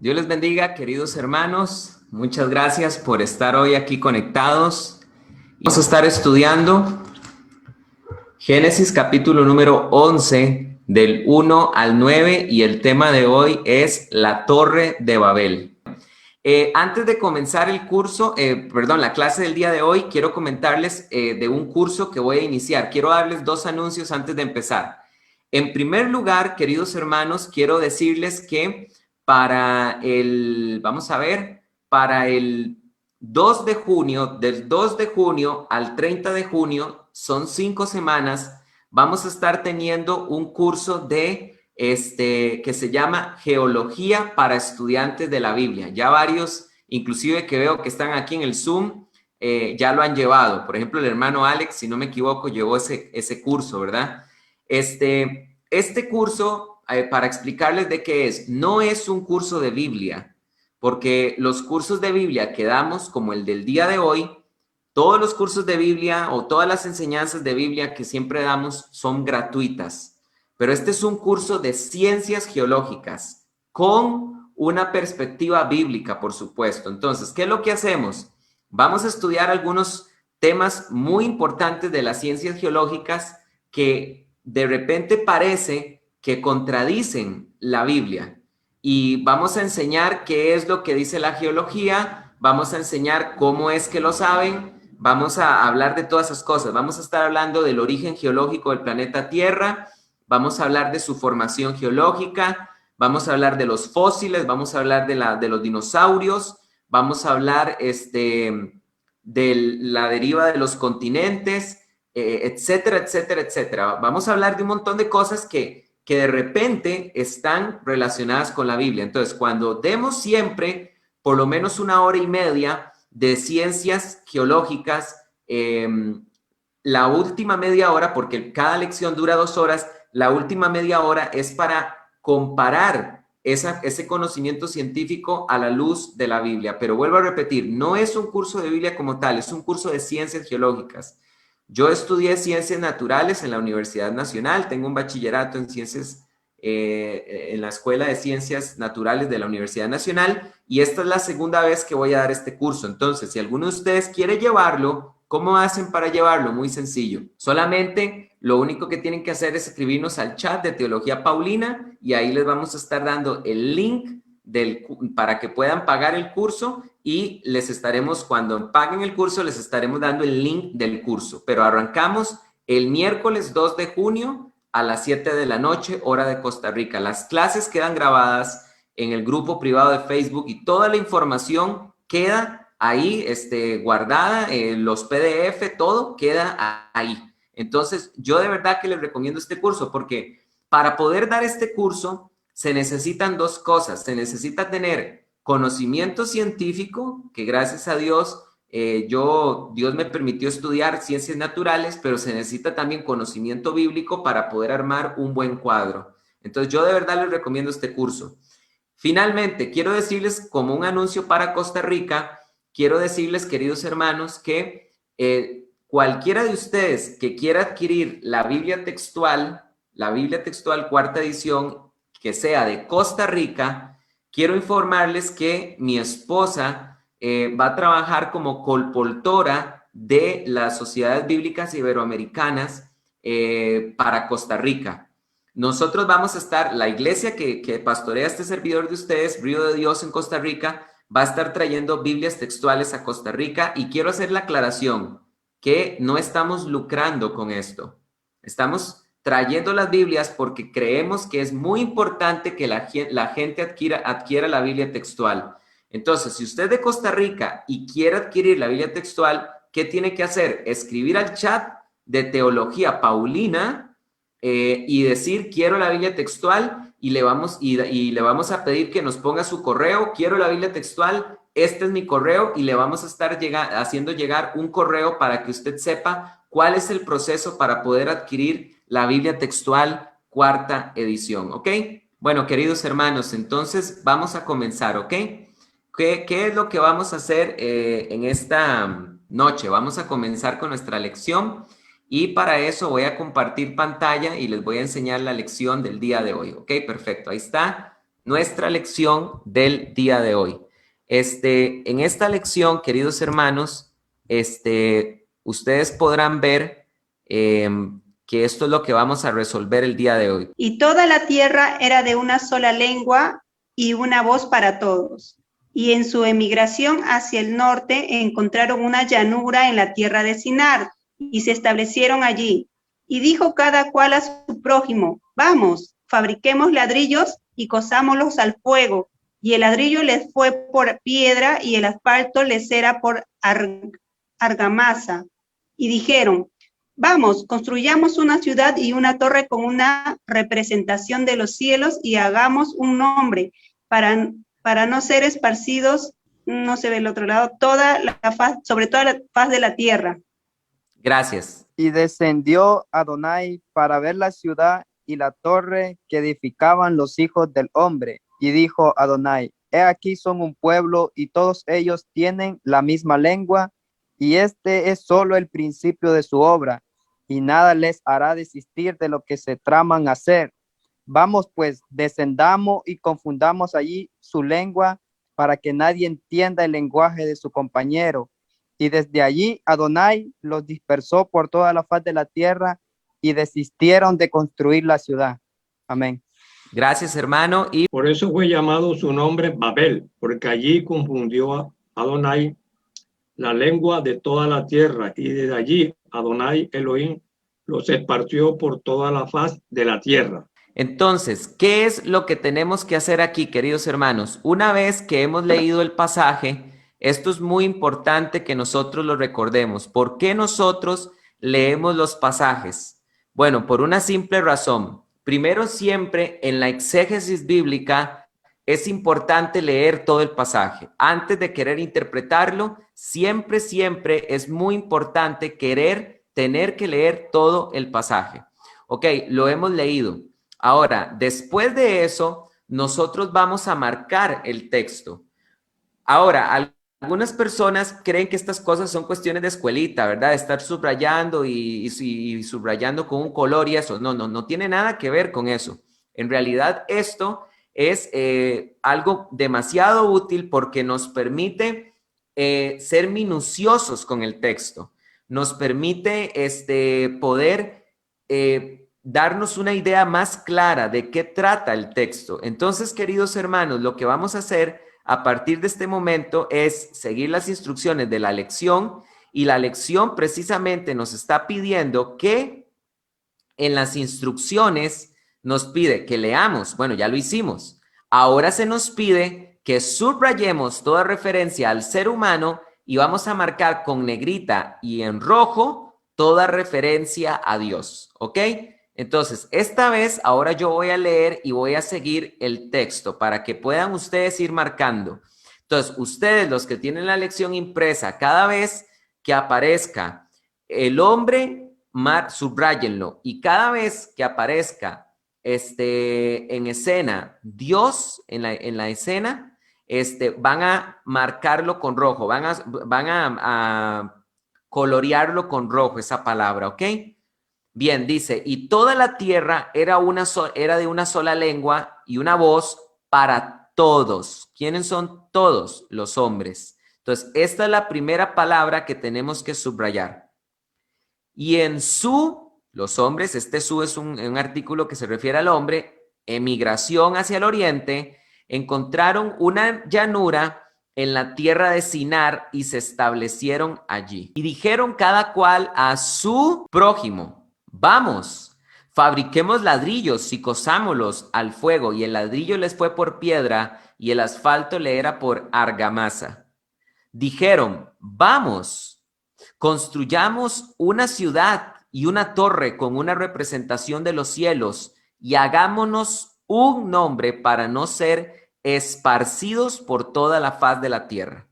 Dios les bendiga, queridos hermanos. Muchas gracias por estar hoy aquí conectados. Vamos a estar estudiando Génesis capítulo número 11, del 1 al 9, y el tema de hoy es la Torre de Babel. Antes de comenzar el curso, la clase del día de hoy, quiero comentarles de un curso que voy a iniciar. Quiero darles dos anuncios antes de empezar. En primer lugar, queridos hermanos, quiero decirles que para el 2 de junio, del 2 de junio al 30 de junio, son 5 semanas, vamos a estar teniendo un curso que se llama Geología para Estudiantes de la Biblia. Ya varios, inclusive que veo que están aquí en el Zoom, ya lo han llevado. Por ejemplo, el hermano Alex, si no me equivoco, llevó ese curso, ¿verdad? Este curso, para explicarles de qué es, no es un curso de Biblia, porque los cursos de Biblia que damos, como el del día de hoy, todos los cursos de Biblia o todas las enseñanzas de Biblia que siempre damos son gratuitas. Pero este es un curso de ciencias geológicas con una perspectiva bíblica, por supuesto. Entonces, ¿qué es lo que hacemos? Vamos a estudiar algunos temas muy importantes de las ciencias geológicas que de repente parece que contradicen la Biblia. Y vamos a enseñar qué es lo que dice la geología, vamos a enseñar cómo es que lo saben, vamos a hablar de todas esas cosas. Vamos a estar hablando del origen geológico del planeta Tierra, vamos a hablar de su formación geológica, vamos a hablar de los fósiles, vamos a hablar de los dinosaurios, vamos a hablar de la deriva de los continentes, etcétera, etcétera, etcétera. Vamos a hablar de un montón de cosas que de repente están relacionadas con la Biblia. Entonces, cuando demos siempre por lo menos 1 hora y media de ciencias geológicas, la última media hora, porque cada lección dura 2 horas, la última media hora es para comparar ese conocimiento científico a la luz de la Biblia. Pero vuelvo a repetir, no es un curso de Biblia como tal, es un curso de ciencias geológicas. Yo estudié ciencias naturales en la Universidad Nacional, tengo un bachillerato en ciencias, en la Escuela de Ciencias Naturales de la Universidad Nacional, y esta es la segunda vez que voy a dar este curso. Entonces, si alguno de ustedes quiere llevarlo, ¿cómo hacen para llevarlo? Muy sencillo. Solamente lo único que tienen que hacer es escribirnos al chat de Teología Paulina y ahí les vamos a estar dando el link para que puedan pagar el curso, y les estaremos, cuando paguen el curso, les estaremos dando el link del curso. Pero arrancamos el miércoles 2 de junio a las 7 de la noche, hora de Costa Rica. Las clases quedan grabadas en el grupo privado de Facebook y toda la información queda ahí guardada, los PDF, todo queda ahí. Entonces, yo de verdad que les recomiendo este curso, porque para poder dar este curso se necesitan dos cosas. Se necesita tener conocimiento científico, que gracias a Dios, Dios me permitió estudiar ciencias naturales, pero se necesita también conocimiento bíblico para poder armar un buen cuadro. Entonces, yo de verdad les recomiendo este curso. Finalmente, quiero decirles, como un anuncio para Costa Rica, quiero decirles, queridos hermanos, que cualquiera de ustedes que quiera adquirir la Biblia textual cuarta edición, que sea de Costa Rica, quiero informarles que mi esposa va a trabajar como colportora de las Sociedades Bíblicas Iberoamericanas para Costa Rica. Nosotros vamos a estar, la iglesia que pastorea este servidor de ustedes, Río de Dios en Costa Rica, va a estar trayendo Biblias textuales a Costa Rica, y quiero hacer la aclaración que no estamos lucrando con esto. Estamos trayendo las Biblias porque creemos que es muy importante que la gente adquiera la Biblia textual. Entonces, si usted es de Costa Rica y quiere adquirir la Biblia textual, ¿qué tiene que hacer? Escribir al chat de Teología Paulina y decir: quiero la Biblia textual, y le vamos a pedir que nos ponga su correo. Quiero la Biblia textual, este es mi correo, y le vamos a estar haciendo llegar un correo para que usted sepa cuál es el proceso para poder adquirir la Biblia textual cuarta edición, ¿ok? Bueno, queridos hermanos, entonces vamos a comenzar, ¿ok? ¿Qué es lo que vamos a hacer en esta noche? Vamos a comenzar con nuestra lección, y para eso voy a compartir pantalla y les voy a enseñar la lección del día de hoy, ¿ok? Perfecto, ahí está. nuestra lección del día de hoy. En esta lección, queridos hermanos, ustedes podrán ver que esto es lo que vamos a resolver el día de hoy. Y toda la tierra era de una sola lengua y una voz para todos. Y en su emigración hacia el norte encontraron una llanura en la tierra de Sinar y se establecieron allí. Y dijo cada cual a su prójimo, vamos, fabriquemos ladrillos y cosámoslos al fuego. Y el ladrillo les fue por piedra y el asfalto les era por argamasa. Y dijeron, vamos, construyamos una ciudad y una torre con una representación de los cielos y hagamos un nombre para no ser esparcidos, no se ve el otro lado, sobre toda la faz de la tierra. Gracias. Y descendió Adonai para ver la ciudad y la torre que edificaban los hijos del hombre. Y dijo Adonai, he aquí son un pueblo y todos ellos tienen la misma lengua, y este es solo el principio de su obra, y nada les hará desistir de lo que se traman hacer. Vamos pues, descendamos y confundamos allí su lengua para que nadie entienda el lenguaje de su compañero. Y desde allí Adonai los dispersó por toda la faz de la tierra y desistieron de construir la ciudad. Amén. Gracias, hermano. Y por eso fue llamado su nombre Babel, porque allí confundió a Adonai la lengua de toda la tierra, y desde allí Adonai Elohim los esparció por toda la faz de la tierra. Entonces, ¿qué es lo que tenemos que hacer aquí, queridos hermanos? Una vez que hemos leído el pasaje, esto es muy importante que nosotros lo recordemos. ¿Por qué nosotros leemos los pasajes? Bueno, por una simple razón. Primero, siempre en la exégesis bíblica es importante leer todo el pasaje. Antes de querer interpretarlo, siempre es muy importante tener que leer todo el pasaje. Ok, lo hemos leído. Ahora, después de eso, nosotros vamos a marcar el texto. Ahora, algunas personas creen que estas cosas son cuestiones de escuelita, ¿verdad? Estar subrayando y subrayando con un color y eso. No tiene nada que ver con eso. En realidad, esto es algo demasiado útil porque nos permite ser minuciosos con el texto. Nos permite poder darnos una idea más clara de qué trata el texto. Entonces, queridos hermanos, lo que vamos a hacer a partir de este momento es seguir las instrucciones de la lección, y la lección precisamente nos está pidiendo que en las instrucciones nos pide que leamos. Bueno, ya lo hicimos. Ahora se nos pide que subrayemos toda referencia al ser humano y vamos a marcar con negrita y en rojo toda referencia a Dios, ¿ok? Entonces, esta vez, ahora yo voy a leer y voy a seguir el texto para que puedan ustedes ir marcando. Entonces, ustedes, los que tienen la lección impresa, cada vez que aparezca el hombre, subrayenlo. Y cada vez que aparezca en escena Dios en la escena, van a marcarlo con rojo, van a colorearlo con rojo esa palabra, ¿ok? Bien, dice, y toda la tierra era de una sola lengua y una voz para todos. ¿Quiénes son todos? Los hombres. Entonces, esta es la primera palabra que tenemos que subrayar. Y en los hombres, su es un artículo que se refiere al hombre, emigración hacia el oriente, encontraron una llanura en la tierra de Sinar y se establecieron allí. Y dijeron cada cual a su prójimo, vamos, fabriquemos ladrillos y cosámoslos al fuego. Y el ladrillo les fue por piedra y el asfalto le era por argamasa. Dijeron, vamos, construyamos una ciudad y una torre con una representación de los cielos y hagámonos un nombre para no ser esparcidos por toda la faz de la tierra.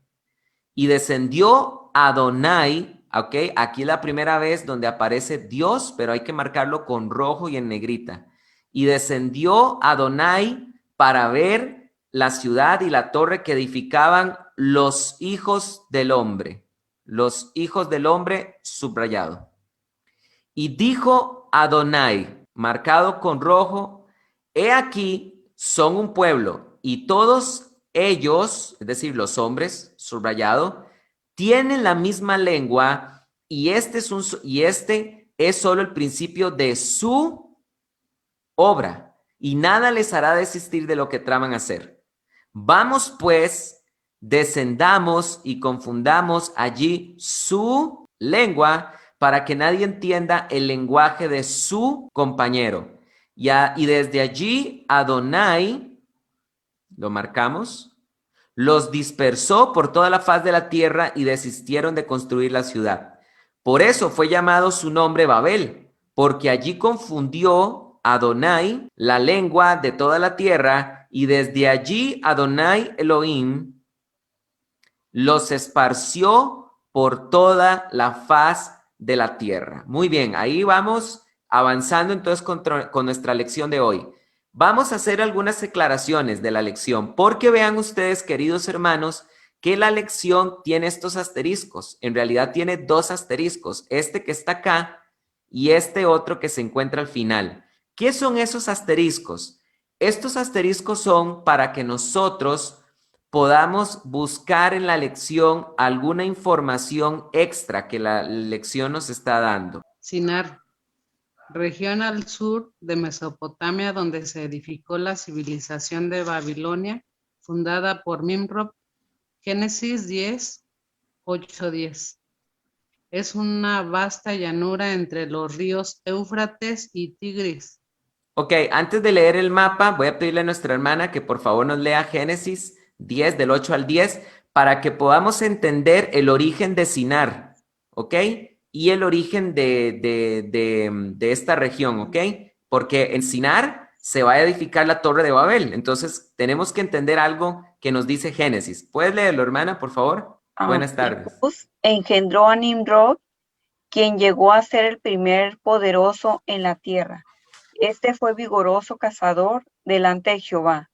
Y descendió Adonai, ¿ok? Aquí la primera vez donde aparece Dios, pero hay que marcarlo con rojo y en negrita. Y descendió Adonai para ver la ciudad y la torre que edificaban los hijos del hombre. Los hijos del hombre, subrayado. Y dijo Adonai, marcado con rojo, he aquí, son un pueblo y todos ellos, es decir, los hombres, subrayado, tienen la misma lengua y este es solo el principio de su obra y nada les hará desistir de lo que traman hacer. Vamos pues, descendamos y confundamos allí su lengua para que nadie entienda el lenguaje de su compañero. Y desde allí Adonai, lo marcamos, los dispersó por toda la faz de la tierra y desistieron de construir la ciudad. Por eso fue llamado su nombre Babel, porque allí confundió Adonai la lengua de toda la tierra y desde allí Adonai Elohim los esparció por toda la faz de la tierra. Muy bien, ahí vamos avanzando entonces con nuestra lección de hoy. Vamos a hacer algunas declaraciones de la lección, porque vean ustedes, queridos hermanos, que la lección tiene estos asteriscos. En realidad tiene dos asteriscos, este que está acá y este otro que se encuentra al final. ¿Qué son esos asteriscos? Estos asteriscos son para que nosotros podamos buscar en la lección alguna información extra que la lección nos está dando. Sinar, región al sur de Mesopotamia donde se edificó la civilización de Babilonia, fundada por Nimrod. Génesis 10, 8-10. Es una vasta llanura entre los ríos Éufrates y Tigris. Ok, antes de leer el mapa, voy a pedirle a nuestra hermana que por favor nos lea Génesis 10, del 8 al 10, para que podamos entender el origen de Sinar, ¿ok? Y el origen de esta región, ¿ok? Porque en Sinar se va a edificar la Torre de Babel. Entonces, tenemos que entender algo que nos dice Génesis. ¿Puedes leerlo, hermana, por favor? Buenas tardes. Cus engendró a Nimrod, quien llegó a ser el primer poderoso en la tierra. Este fue vigoroso cazador delante de Jehová,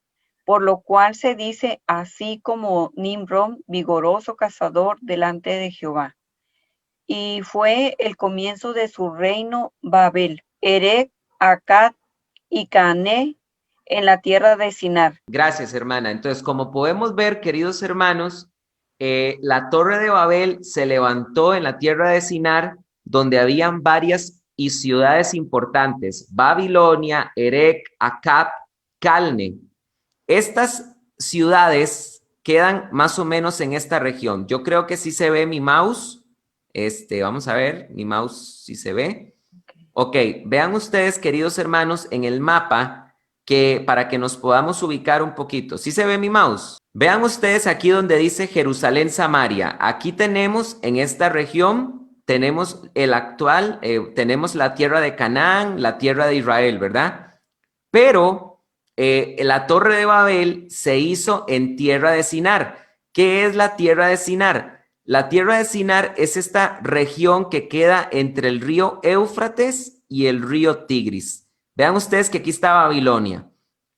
por lo cual se dice así como Nimrod, vigoroso cazador delante de Jehová. Y fue el comienzo de su reino Babel, Erec, Akkad y Calné en la tierra de Sinar. Gracias, hermana. Entonces, como podemos ver, queridos hermanos, la Torre de Babel se levantó en la tierra de Sinar, donde habían varias y ciudades importantes: Babilonia, Erec, Akkad, Calné. Estas ciudades quedan más o menos en esta región. Yo creo que sí se ve mi mouse. Vamos a ver, mi mouse sí se ve. Ok, vean ustedes, queridos hermanos, en el mapa, que para que nos podamos ubicar un poquito. ¿Sí se ve mi mouse? Vean ustedes aquí donde dice Jerusalén, Samaria. Aquí tenemos, en esta región, tenemos tenemos la tierra de Canaán, la tierra de Israel, ¿verdad? Pero la Torre de Babel se hizo en tierra de Sinar. ¿Qué es la tierra de Sinar? La tierra de Sinar es esta región que queda entre el río Éufrates y el río Tigris. Vean ustedes que aquí está Babilonia.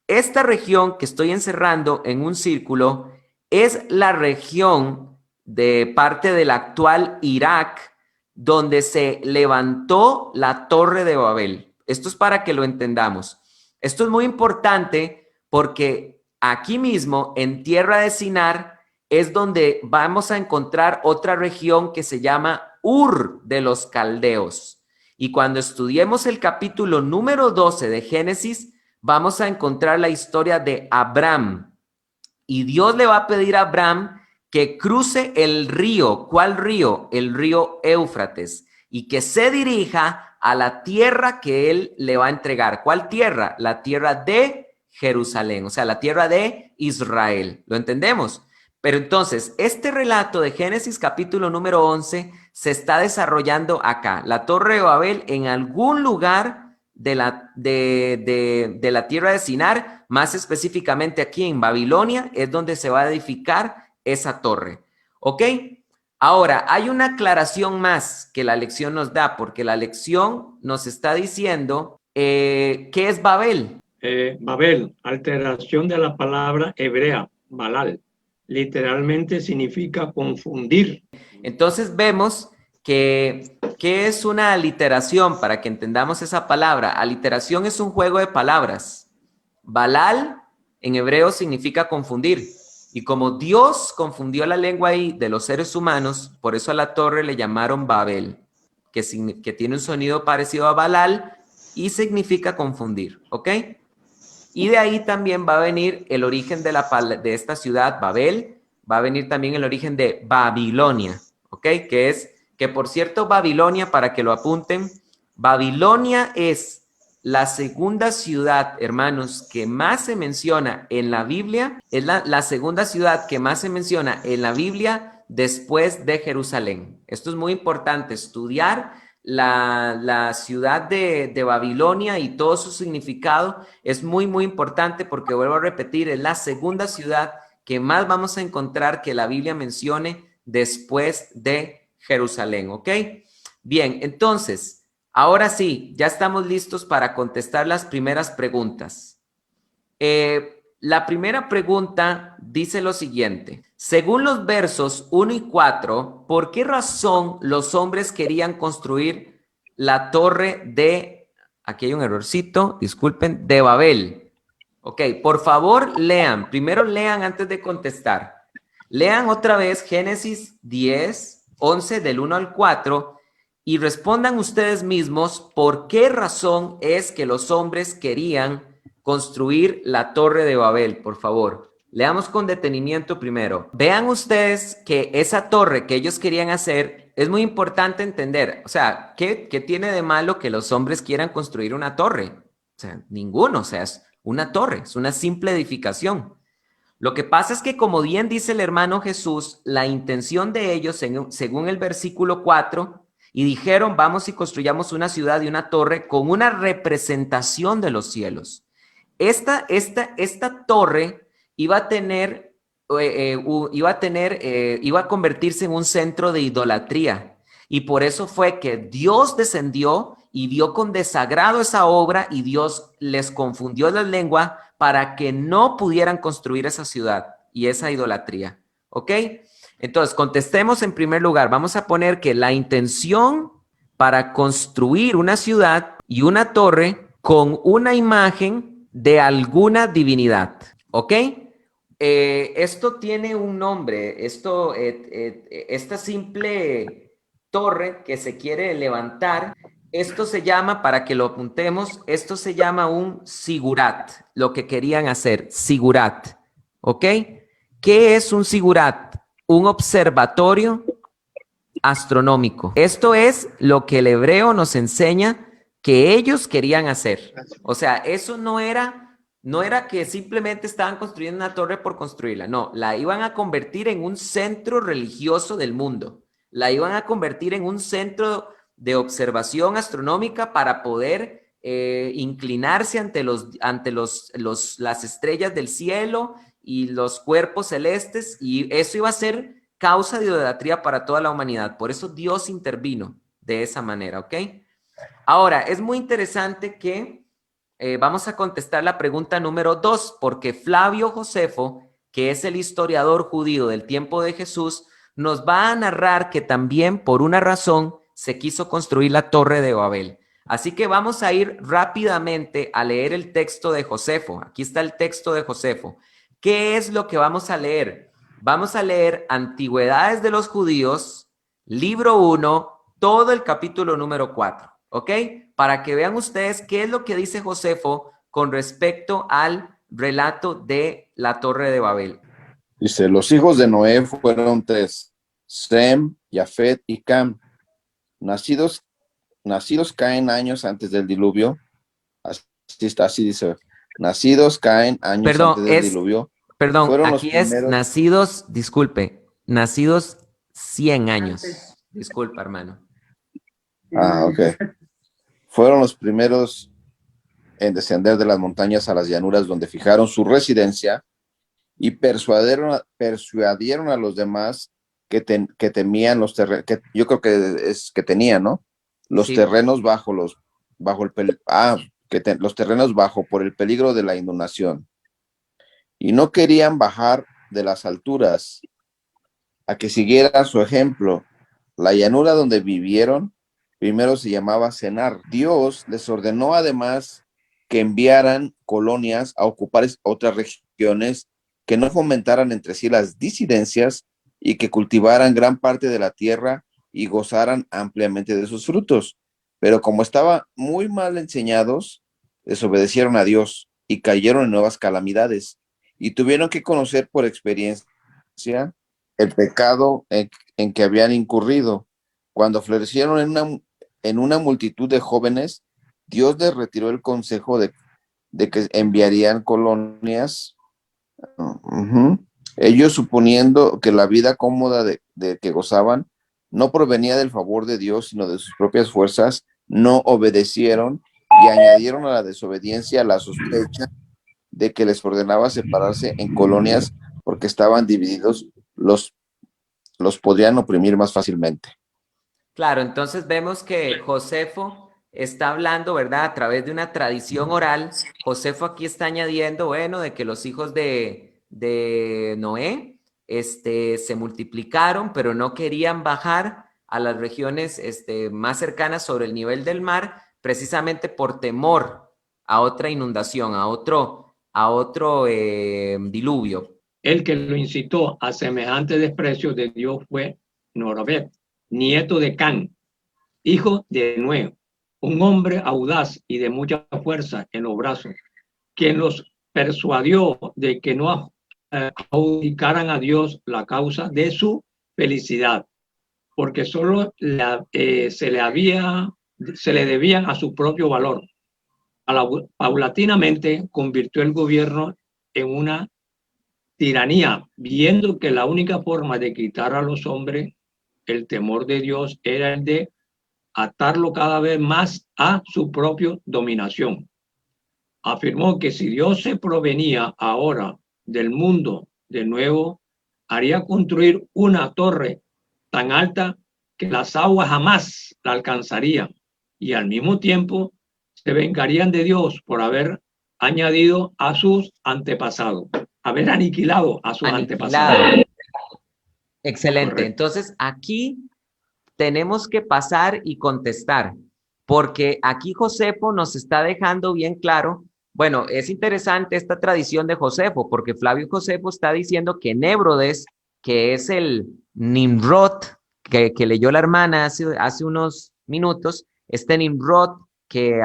Esta región que estoy encerrando en un círculo es la región de parte del actual Irak, donde se levantó la Torre de Babel. Esto es para que lo entendamos. Esto es muy importante porque aquí mismo, en tierra de Sinar, es donde vamos a encontrar otra región que se llama Ur de los Caldeos. Y cuando estudiemos el capítulo número 12 de Génesis, vamos a encontrar la historia de Abraham. Y Dios le va a pedir a Abraham que cruce el río. ¿Cuál río? El río Éufrates. Y que se dirija a la tierra que él le va a entregar. ¿Cuál tierra? La tierra de Jerusalén, o sea, la tierra de Israel. ¿Lo entendemos? Pero entonces, este relato de Génesis capítulo número 11 se está desarrollando acá. La Torre de Babel en algún lugar de la tierra de Sinar, más específicamente aquí en Babilonia, es donde se va a edificar esa torre. ¿Ok? Ahora, hay una aclaración más que la lección nos da, porque la lección nos está diciendo ¿qué es Babel? Babel, alteración de la palabra hebrea, Balal. Literalmente significa confundir. Entonces vemos que es una aliteración, para que entendamos esa palabra. Aliteración es un juego de palabras. Balal en hebreo significa confundir. Y como Dios confundió la lengua ahí de los seres humanos, por eso a la torre le llamaron Babel, que tiene un sonido parecido a Balal y significa confundir, ¿ok? Y de ahí también va a venir el origen de esta ciudad, Babel, va a venir también el origen de Babilonia, ¿ok? Que por cierto, Babilonia, para que lo apunten, Babilonia es la segunda ciudad, hermanos, que más se menciona en la Biblia, es la segunda ciudad que más se menciona en la Biblia después de Jerusalén. Esto es muy importante, estudiar la ciudad de Babilonia y todo su significado es muy, muy importante porque, vuelvo a repetir, es la segunda ciudad que más vamos a encontrar que la Biblia mencione después de Jerusalén, ¿ok? Bien, entonces, ahora sí, ya estamos listos para contestar las primeras preguntas. La primera pregunta dice lo siguiente. Según los versos 1 y 4, ¿por qué razón los hombres querían construir la torre de, aquí hay un errorcito, disculpen, de Babel? Ok, por favor lean, primero lean antes de contestar. Lean otra vez Génesis 10, 11 del 1 al 4 y respondan ustedes mismos por qué razón es que los hombres querían construir la torre de Babel, por favor. Leamos con detenimiento primero. Vean ustedes que esa torre que ellos querían hacer es muy importante entender. O sea, ¿qué tiene de malo que los hombres quieran construir una torre? O sea, ninguno. O sea, es una torre, es una simple edificación. Lo que pasa es que, como bien dice el hermano Jesús, la intención de ellos, según el versículo 4, y dijeron, vamos y construyamos una ciudad y una torre con una representación de los cielos. Esta torre iba a convertirse en un centro de idolatría. Y por eso fue que Dios descendió y vio con desagrado esa obra y Dios les confundió la lengua para que no pudieran construir esa ciudad y esa idolatría. ¿Ok? Entonces, contestemos en primer lugar. Vamos a poner que la intención para construir una ciudad y una torre con una imagen de alguna divinidad, ¿ok? Esto tiene un nombre, esta simple torre que se quiere levantar, esto se llama, para que lo apuntemos, esto se llama un sigurat, lo que querían hacer, sigurat, ¿ok? ¿Qué es un sigurat? Un observatorio astronómico. Esto es lo que el hebreo nos enseña que ellos querían hacer. O sea, eso no era que simplemente estaban construyendo una torre por construirla. No, la iban a convertir en un centro religioso del mundo. La iban a convertir en un centro de observación astronómica para poder inclinarse ante las estrellas del cielo y los cuerpos celestes, y eso iba a ser causa de idolatría para toda la humanidad. Por eso Dios intervino de esa manera, ¿ok? Ahora, es muy interesante que vamos a contestar la pregunta número 2, porque Flavio Josefo, que es el historiador judío del tiempo de Jesús, nos va a narrar que también por una razón se quiso construir la torre de Babel. Así que vamos a ir rápidamente a leer el texto de Josefo. Aquí está el texto de Josefo. ¿Qué es lo que vamos a leer? Vamos a leer Antigüedades de los Judíos, libro 1, todo el capítulo número 4. ¿Ok? Para que vean ustedes qué es lo que dice Josefo con respecto al relato de la Torre de Babel. Dice, los hijos de Noé fueron 3, Sem, Jafet y Cam. Nacidos Caen años antes del diluvio. Así dice. Nacidos Caen años antes del diluvio. Perdón, aquí es nacidos, disculpe, nacidos 100 años. Disculpa, hermano. Ok. Fueron los primeros en descender de las montañas a las llanuras donde fijaron su residencia y persuadieron a los demás que temían los terrenos, que yo creo que tenían, ¿no? Los terrenos los terrenos bajo por el peligro de la inundación. Y no querían bajar de las alturas a que siguieran su ejemplo. La llanura donde vivieron primero se llamaba Senar. Dios les ordenó además que enviaran colonias a ocupar otras regiones regiones, que no fomentaran entre sí las disidencias y que cultivaran gran parte de la tierra y gozaran ampliamente de sus frutos. Pero como estaban muy mal enseñados, desobedecieron a Dios y cayeron en nuevas calamidades y tuvieron que conocer por experiencia el pecado en que habían incurrido. Cuando florecieron en una multitud de jóvenes, Dios les retiró el consejo de que enviarían colonias. Ellos, suponiendo que la vida cómoda de que gozaban no provenía del favor de Dios, sino de sus propias fuerzas, no obedecieron y añadieron a la desobediencia la sospecha de que les ordenaba separarse en colonias porque estaban divididos, los podrían oprimir más fácilmente. Claro, entonces vemos que Josefo está hablando, ¿verdad? A través de una tradición oral. Josefo aquí está añadiendo, bueno, de que los hijos de Noé se multiplicaron, pero no querían bajar a las regiones más cercanas sobre el nivel del mar, precisamente por temor a otra inundación, a otro diluvio. El que lo incitó a semejante desprecio de Dios fue Norbert, nieto de Can, hijo de Noé, un hombre audaz y de mucha fuerza en los brazos, quien los persuadió de que no adjudicaran a Dios la causa de su felicidad, porque solo se le debían a su propio valor. Paulatinamente convirtió el gobierno en una tiranía, viendo que la única forma de quitar a los hombres el temor de Dios era el de atarlo cada vez más a su propia dominación. Afirmó que si Dios se provenía ahora del mundo de nuevo, haría construir una torre tan alta que las aguas jamás la alcanzarían, y al mismo tiempo se vengarían de Dios por haber añadido a sus antepasados, haber aniquilado a sus antepasados. Excelente. Correcto. Entonces, aquí tenemos que pasar y contestar, porque aquí Josefo nos está dejando bien claro. Bueno, es interesante esta tradición de Josefo, porque Flavio Josefo está diciendo que Némbrodes, que es el Nimrod que leyó la hermana hace unos minutos, este Nimrod que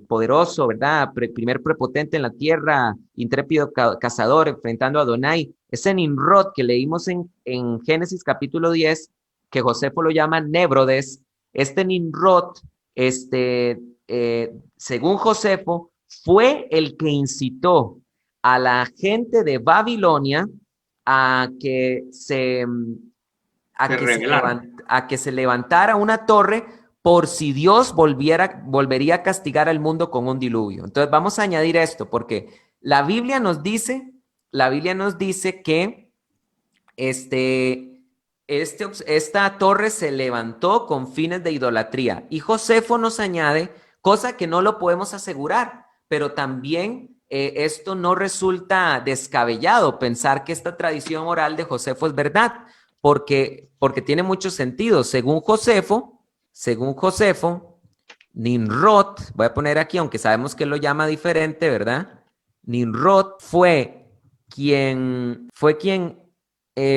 poderoso, ¿verdad? Primer prepotente en la tierra, intrépido cazador, enfrentando a Adonai. Ese Nimrod que leímos en Génesis capítulo 10, que Josefo lo llama Némbrodes, este Nimrod, según Josefo, fue el que incitó a la gente de Babilonia a que se levantara una torre por si Dios volvería a castigar al mundo con un diluvio. Entonces vamos a añadir esto, porque la Biblia nos dice que esta torre se levantó con fines de idolatría. Y Josefo nos añade, cosa que no lo podemos asegurar, pero también esto no resulta descabellado pensar que esta tradición oral de Josefo es verdad, porque tiene mucho sentido. Según Josefo, Nimrod, voy a poner aquí, aunque sabemos que él lo llama diferente, ¿verdad? Nimrod fue quien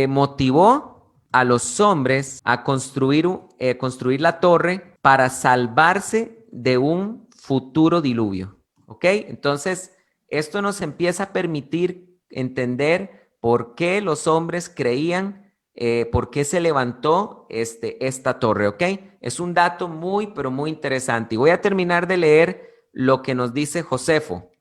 motivó a los hombres a construir la torre para salvarse de un futuro diluvio. ¿Ok? Entonces, esto nos empieza a permitir entender por qué los hombres creían, por qué se levantó esta torre. ¿Ok? Es un dato muy, pero muy interesante. Y voy a terminar de leer lo que nos dice Josefo,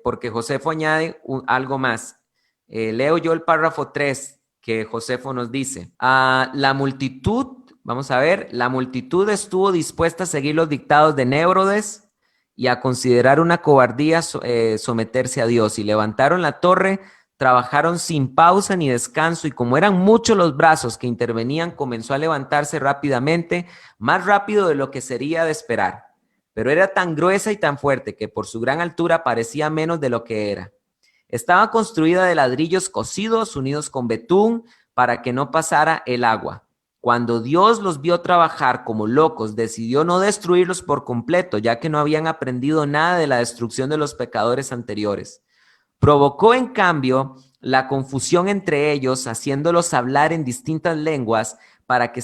porque Josefo añade algo más. Leo yo el párrafo 3 que Josefo nos dice. La multitud, vamos a ver, la multitud estuvo dispuesta a seguir los dictados de Némbrodes y a considerar una cobardía someterse a Dios. Y levantaron la torre, trabajaron sin pausa ni descanso, y como eran muchos los brazos que intervenían, comenzó a levantarse rápidamente, más rápido de lo que sería de esperar. Pero era tan gruesa y tan fuerte que por su gran altura parecía menos de lo que era. Estaba construida de ladrillos cocidos, unidos con betún, para que no pasara el agua. Cuando Dios los vio trabajar como locos, decidió no destruirlos por completo, ya que no habían aprendido nada de la destrucción de los pecadores anteriores. Provocó, en cambio, la confusión entre ellos, haciéndolos hablar en distintas lenguas para que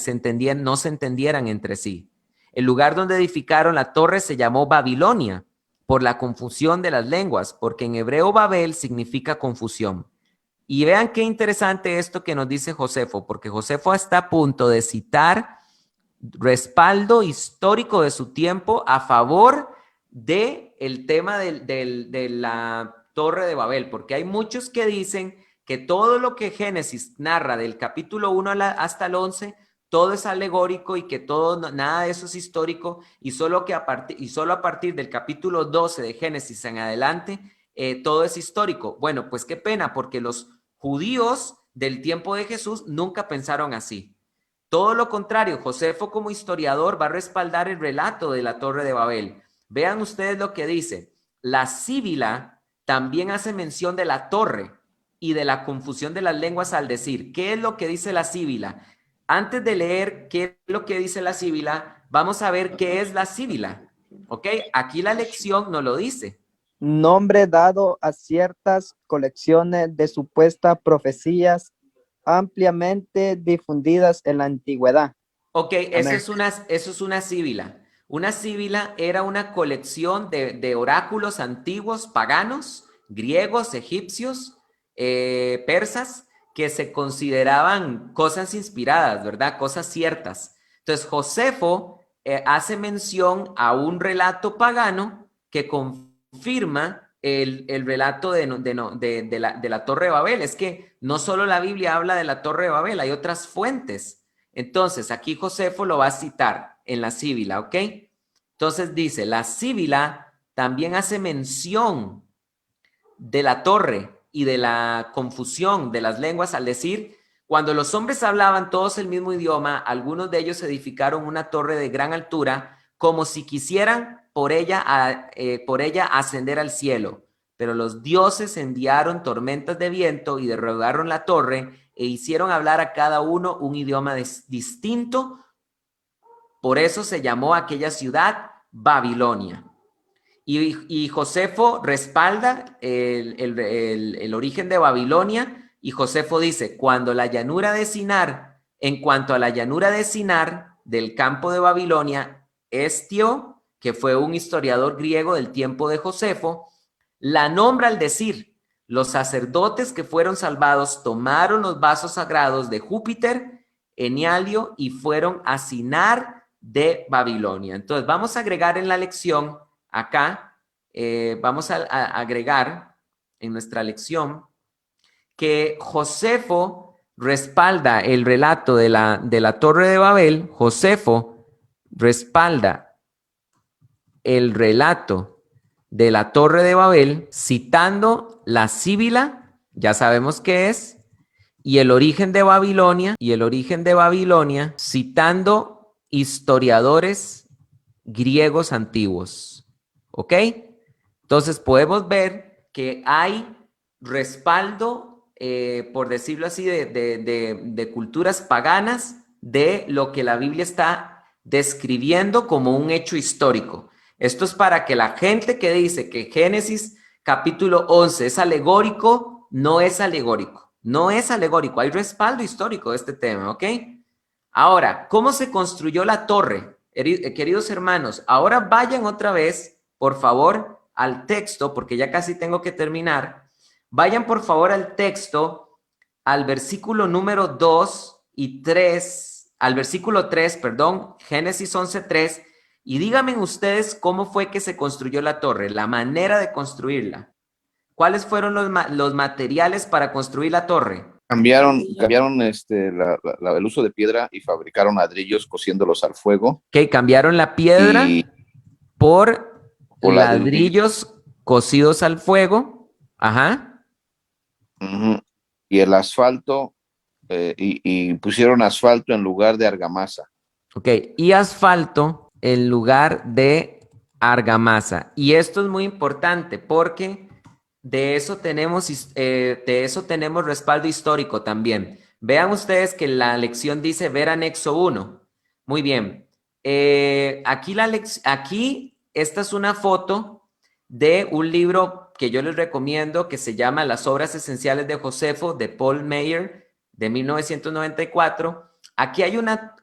no se entendieran entre sí. El lugar donde edificaron la torre se llamó Babilonia, por la confusión de las lenguas, porque en hebreo Babel significa confusión. Y vean qué interesante esto que nos dice Josefo, porque Josefo está a punto de citar respaldo histórico de su tiempo a favor del tema de la Torre de Babel, porque hay muchos que dicen que todo lo que Génesis narra del capítulo 1 hasta el 11, todo es alegórico y que nada de eso es histórico, y solo a partir del capítulo 12 de Génesis en adelante, todo es histórico. Bueno, pues qué pena, porque los judíos del tiempo de Jesús nunca pensaron así. Todo lo contrario, Josefo como historiador va a respaldar el relato de la Torre de Babel. Vean ustedes lo que dice. La Sibila también hace mención de la torre y de la confusión de las lenguas al decir. ¿Qué es lo que dice la Sibila? Antes de leer qué es lo que dice la Sibila, vamos a ver qué es la Sibila. ¿Ok? Aquí la lección nos lo dice. Nombre dado a ciertas colecciones de supuestas profecías ampliamente difundidas en la antigüedad. Ok, eso es una síbila. Una síbila era una colección de oráculos antiguos, paganos, griegos, egipcios, persas, que se consideraban cosas inspiradas, ¿verdad? Cosas ciertas. Entonces, Josefo hace mención a un relato pagano que confirma el relato de la Torre de Babel. Es que no solo la Biblia habla de la Torre de Babel, hay otras fuentes. Entonces, aquí Josefo lo va a citar en la Síbila, ¿ok? Entonces dice, la Síbila también hace mención de la torre y de la confusión de las lenguas al decir, cuando los hombres hablaban todos el mismo idioma, algunos de ellos edificaron una torre de gran altura, como si quisieran por ella ascender al cielo. Pero los dioses enviaron tormentas de viento y derribaron la torre e hicieron hablar a cada uno un idioma distinto. Por eso se llamó aquella ciudad Babilonia. Y Josefo respalda el origen de Babilonia, y Josefo dice, en cuanto a la llanura de Sinar del campo de Babilonia, Estio, que fue un historiador griego del tiempo de Josefo, la nombra al decir, los sacerdotes que fueron salvados tomaron los vasos sagrados de Júpiter, Enialio, y fueron a Sinar de Babilonia. Entonces vamos a agregar en la lección, acá, vamos a agregar en nuestra lección que Josefo respalda el relato de la Torre de Babel. Josefo respalda el relato de la Torre de Babel citando la Síbila, ya sabemos qué es, y el origen de Babilonia, citando historiadores griegos antiguos. ¿Ok? Entonces podemos ver que hay respaldo, por decirlo así, de culturas paganas, de lo que la Biblia está describiendo como un hecho histórico. Esto es para que la gente que dice que Génesis capítulo 11 es alegórico, no es alegórico. No es alegórico, hay respaldo histórico de este tema, ¿ok? Ahora, ¿cómo se construyó la torre? Queridos hermanos, ahora vayan otra vez, por favor, al texto, porque ya casi tengo que terminar. Vayan, por favor, al texto, al versículo número 2 y 3, al versículo 3, perdón, Génesis 11:3, y díganme ustedes cómo fue que se construyó la torre, la manera de construirla. ¿Cuáles fueron los materiales para construir la torre? Cambiaron el uso de piedra y fabricaron ladrillos cosiéndolos al fuego. Ok, cambiaron la piedra por ladrillos cocidos al fuego. Ajá. Y el asfalto, y pusieron asfalto en lugar de argamasa. Ok, y asfalto en lugar de argamasa. Y esto es muy importante porque de eso tenemos respaldo histórico también. Vean ustedes que la lección dice ver anexo 1. Muy bien. Aquí esta es una foto de un libro que yo les recomiendo que se llama Las obras esenciales de Josefo, de Paul Meyer, de 1994. Aquí hay una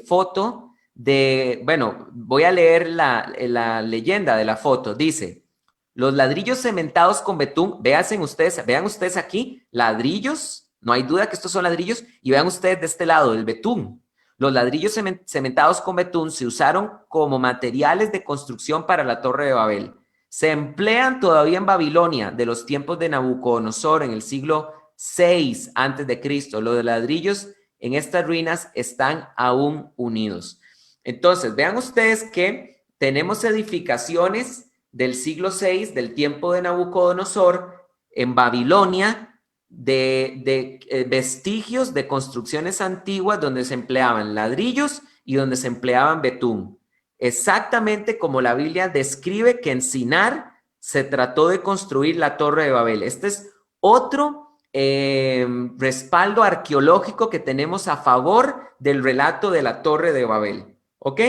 foto de, bueno, voy a leer la leyenda de la foto. Dice, los ladrillos cementados con betún, vean ustedes aquí, ladrillos, no hay duda que estos son ladrillos, y vean ustedes de este lado, el betún. Los ladrillos cementados con betún se usaron como materiales de construcción para la Torre de Babel. Se emplean todavía en Babilonia de los tiempos de Nabucodonosor en el siglo VI a.C. Los ladrillos en estas ruinas están aún unidos. Entonces, vean ustedes que tenemos edificaciones del siglo VI, del tiempo de Nabucodonosor, en Babilonia, de vestigios de construcciones antiguas donde se empleaban ladrillos y donde se empleaban betún. Exactamente como la Biblia describe que en Sinar se trató de construir la Torre de Babel. Este es otro respaldo arqueológico que tenemos a favor del relato de la Torre de Babel. ¿Ok?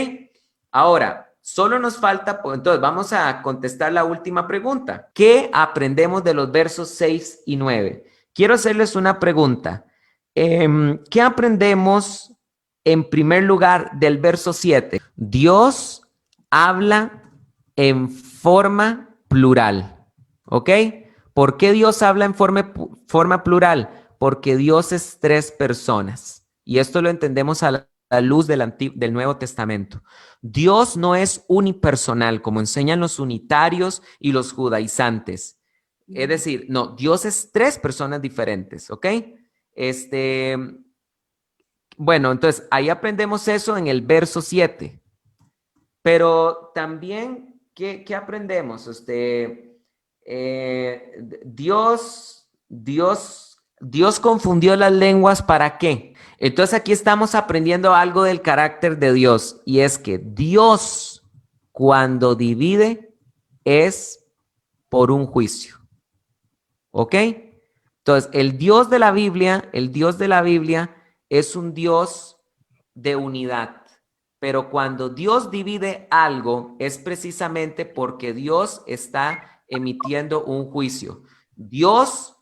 Ahora, solo nos falta, entonces vamos a contestar la última pregunta. ¿Qué aprendemos de los versos 6 y 9? Quiero hacerles una pregunta. ¿Qué aprendemos en primer lugar del verso 7? Dios habla en forma plural. ¿Ok? ¿Por qué Dios habla en forma plural? Porque Dios es 3 personas. Y esto lo entendemos a la luz del Nuevo Testamento. Dios no es unipersonal, como enseñan los unitarios y los judaizantes. Es decir, no, Dios es 3 personas diferentes, ¿ok? Bueno, entonces ahí aprendemos eso en el verso 7. Pero también, ¿qué aprendemos? Dios confundió las lenguas, ¿para qué? Entonces aquí estamos aprendiendo algo del carácter de Dios, y es que Dios, cuando divide, es por un juicio. ¿Ok? Entonces, el Dios de la Biblia es un Dios de unidad. Pero cuando Dios divide algo, es precisamente porque Dios está emitiendo un juicio. Dios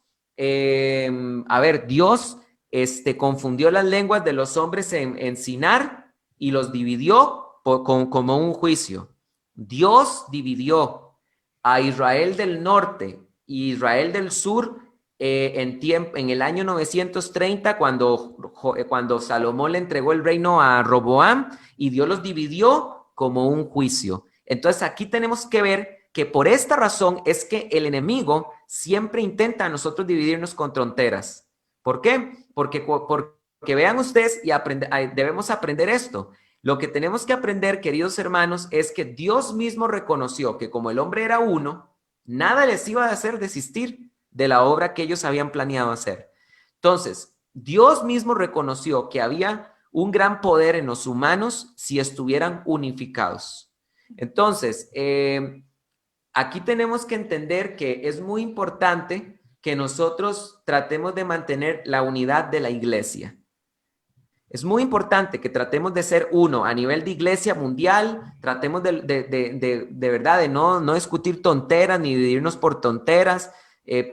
confundió las lenguas de los hombres en Sinar y los dividió como un juicio. Dios dividió a Israel del norte y Israel del sur en el año 930, cuando Salomón le entregó el reino a Roboam, y Dios los dividió como un juicio. Entonces aquí tenemos que ver que por esta razón es que el enemigo siempre intenta a nosotros dividirnos con fronteras. ¿Por qué? Porque vean ustedes, y debemos aprender esto. Lo que tenemos que aprender, queridos hermanos, es que Dios mismo reconoció que como el hombre era uno, nada les iba a hacer desistir de la obra que ellos habían planeado hacer. Entonces, Dios mismo reconoció que había un gran poder en los humanos si estuvieran unificados. Entonces, aquí tenemos que entender que es muy importante que nosotros tratemos de mantener la unidad de la iglesia. Es muy importante que tratemos de ser uno a nivel de iglesia mundial, tratemos de verdad de no discutir tonteras ni dividirnos por tonteras,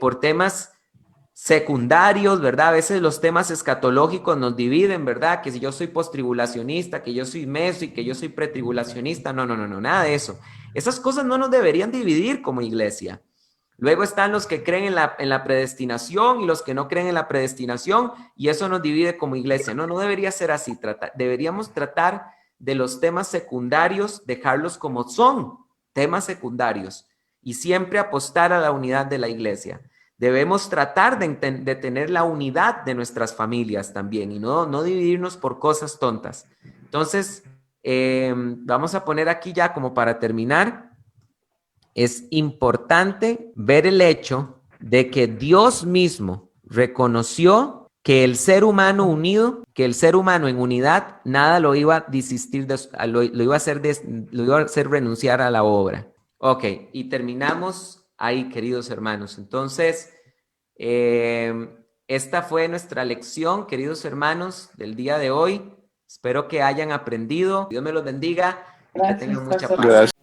por temas secundarios, ¿verdad? A veces los temas escatológicos nos dividen, ¿verdad? Que si yo soy postribulacionista, que yo soy meso y que yo soy pretribulacionista, no, nada de eso. Esas cosas no nos deberían dividir como iglesia. Luego están los que creen en la predestinación y los que no creen en la predestinación, y eso nos divide como iglesia. No debería ser así. Deberíamos tratar de los temas secundarios, dejarlos como son, temas secundarios, y siempre apostar a la unidad de la iglesia. Debemos tratar de tener la unidad de nuestras familias también, y no dividirnos por cosas tontas. Entonces, vamos a poner aquí ya como para terminar. Es importante ver el hecho de que Dios mismo reconoció que el ser humano unido, que el ser humano en unidad, nada lo iba a desistir, lo iba a hacer renunciar a la obra. Ok, y terminamos ahí, queridos hermanos. Entonces, esta fue nuestra lección, queridos hermanos, del día de hoy. Espero que hayan aprendido. Dios me los bendiga y que tengan mucha paz. Gracias.